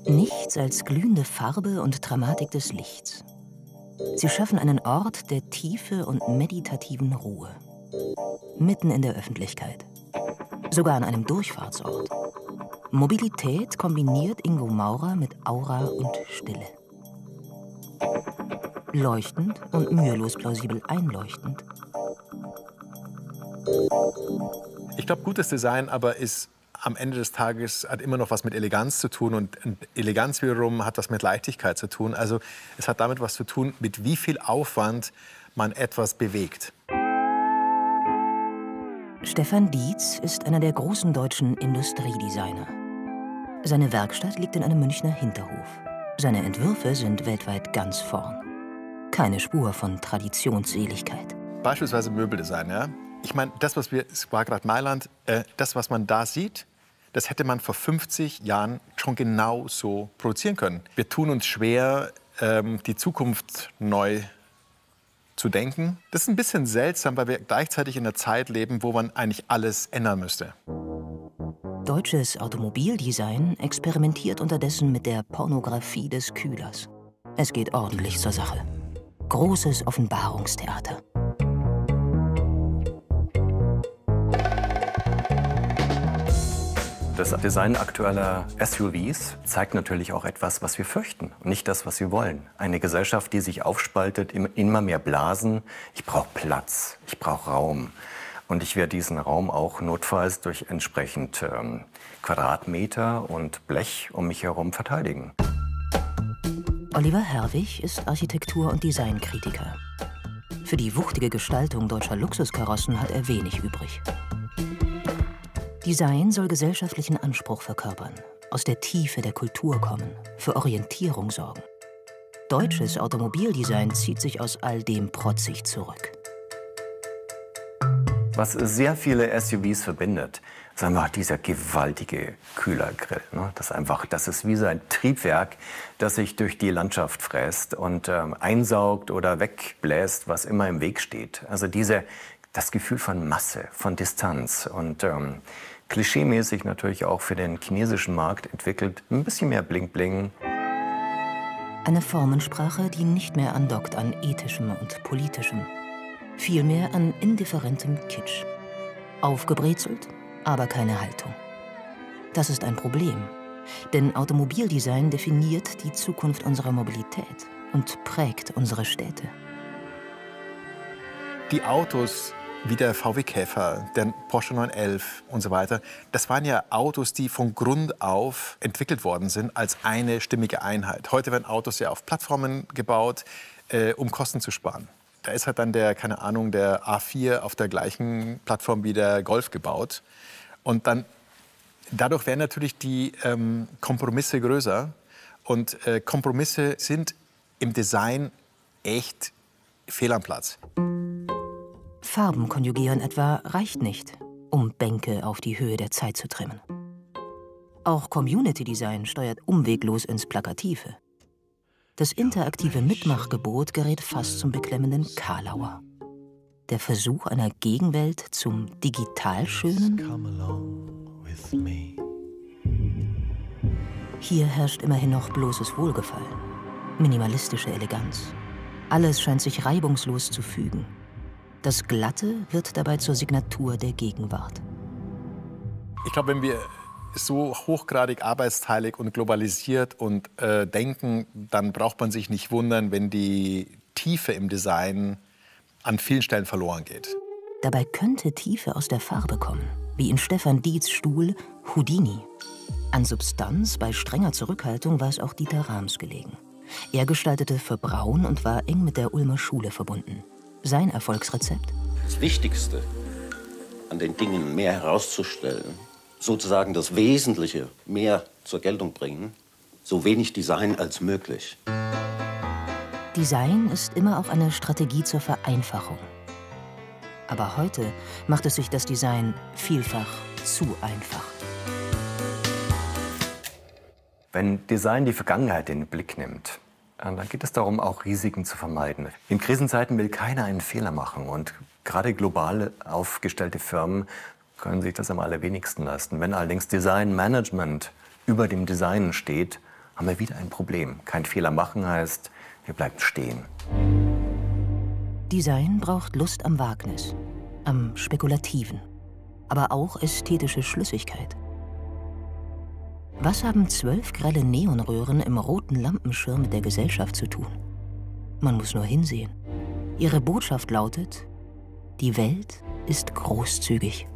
Nichts als glühende Farbe und Dramatik des Lichts. Sie schaffen einen Ort der Tiefe und meditativen Ruhe. Mitten in der Öffentlichkeit. Sogar an einem Durchfahrtsort. Mobilität kombiniert Ingo Maurer mit Aura und Stille. Leuchtend und mühelos plausibel einleuchtend. Ich glaube, gutes Design aber ist am Ende des Tages hat immer noch was mit Eleganz zu tun und Eleganz wiederum hat was mit Leichtigkeit zu tun. Also es hat damit was zu tun, mit wie viel Aufwand man etwas bewegt. Stefan Dietz ist einer der großen deutschen Industriedesigner. Seine Werkstatt liegt in einem Münchner Hinterhof. Seine Entwürfe sind weltweit ganz vorn. Keine Spur von Traditionsseligkeit. Beispielsweise Möbeldesign, ja. Ich meine, es war gerade Mailand, das, was man da sieht, das hätte man vor 50 Jahren schon genau so produzieren können. Wir tun uns schwer, die Zukunft neu zu denken. Das ist ein bisschen seltsam, weil wir gleichzeitig in einer Zeit leben, wo man eigentlich alles ändern müsste. Deutsches Automobildesign experimentiert unterdessen mit der Pornografie des Kühlers. Es geht ordentlich zur Sache. Großes Offenbarungstheater. Das Design aktueller SUVs zeigt natürlich auch etwas, was wir fürchten und nicht das, was wir wollen. Eine Gesellschaft, die sich aufspaltet in immer mehr Blasen. Ich brauche Platz, ich brauche Raum. Und ich werde diesen Raum auch notfalls durch entsprechend Quadratmeter und Blech um mich herum verteidigen. Oliver Herwig ist Architektur- und Designkritiker. Für die wuchtige Gestaltung deutscher Luxuskarossen hat er wenig übrig. Design soll gesellschaftlichen Anspruch verkörpern, aus der Tiefe der Kultur kommen, für Orientierung sorgen. Deutsches Automobildesign zieht sich aus all dem protzig zurück. Was sehr viele SUVs verbindet, ist einfach dieser gewaltige Kühlergrill. Ne? Das ist wie so ein Triebwerk, das sich durch die Landschaft fräst und einsaugt oder wegbläst, was immer im Weg steht. Also das Gefühl von Masse, von Distanz und klischeemäßig natürlich auch für den chinesischen Markt entwickelt. Ein bisschen mehr Bling-Bling. Eine Formensprache, die nicht mehr andockt an ethischem und politischem. Vielmehr an indifferentem Kitsch. Aufgebrezelt, aber keine Haltung. Das ist ein Problem, denn Automobildesign definiert die Zukunft unserer Mobilität und prägt unsere Städte. Die Autos wie der VW Käfer, der Porsche 911 und so weiter, das waren ja Autos, die von Grund auf entwickelt worden sind als eine stimmige Einheit. Heute werden Autos ja auf Plattformen gebaut, um Kosten zu sparen. Da ist halt dann der A4 auf der gleichen Plattform wie der Golf gebaut. Und dadurch werden natürlich die Kompromisse größer. Und Kompromisse sind im Design echt fehl am Platz. Farben konjugieren etwa reicht nicht, um Bänke auf die Höhe der Zeit zu trimmen. Auch Community Design steuert umweglos ins Plakative. Das interaktive Mitmachgebot gerät fast zum beklemmenden Karlauer. Der Versuch einer Gegenwelt zum Digitalschönen? Hier herrscht immerhin noch bloßes Wohlgefallen, minimalistische Eleganz. Alles scheint sich reibungslos zu fügen. Das Glatte wird dabei zur Signatur der Gegenwart. Ich glaube, wenn wir so hochgradig arbeitsteilig und globalisiert und denken, dann braucht man sich nicht wundern, wenn die Tiefe im Design an vielen Stellen verloren geht. Dabei könnte Tiefe aus der Farbe kommen, wie in Stefan Dietz' Stuhl Houdini. An Substanz bei strenger Zurückhaltung war es auch Dieter Rams gelegen. Er gestaltete für Braun und war eng mit der Ulmer Schule verbunden. Sein Erfolgsrezept? Das Wichtigste an den Dingen mehr herauszustellen, sozusagen das Wesentliche mehr zur Geltung bringen, so wenig Design als möglich. Design ist immer auch eine Strategie zur Vereinfachung. Aber heute macht es sich das Design vielfach zu einfach. Wenn Design die Vergangenheit in den Blick nimmt, Da geht es darum, auch Risiken zu vermeiden. In Krisenzeiten will keiner einen Fehler machen. Und gerade global aufgestellte Firmen können sich das am allerwenigsten leisten. Wenn allerdings Designmanagement über dem Design steht, haben wir wieder ein Problem. Kein Fehler machen heißt, wir bleiben stehen. Design braucht Lust am Wagnis, am Spekulativen, aber auch ästhetische Schlüssigkeit. Was haben 12 grelle Neonröhren im roten Lampenschirm mit der Gesellschaft zu tun? Man muss nur hinsehen. Ihre Botschaft lautet: Die Welt ist großzügig.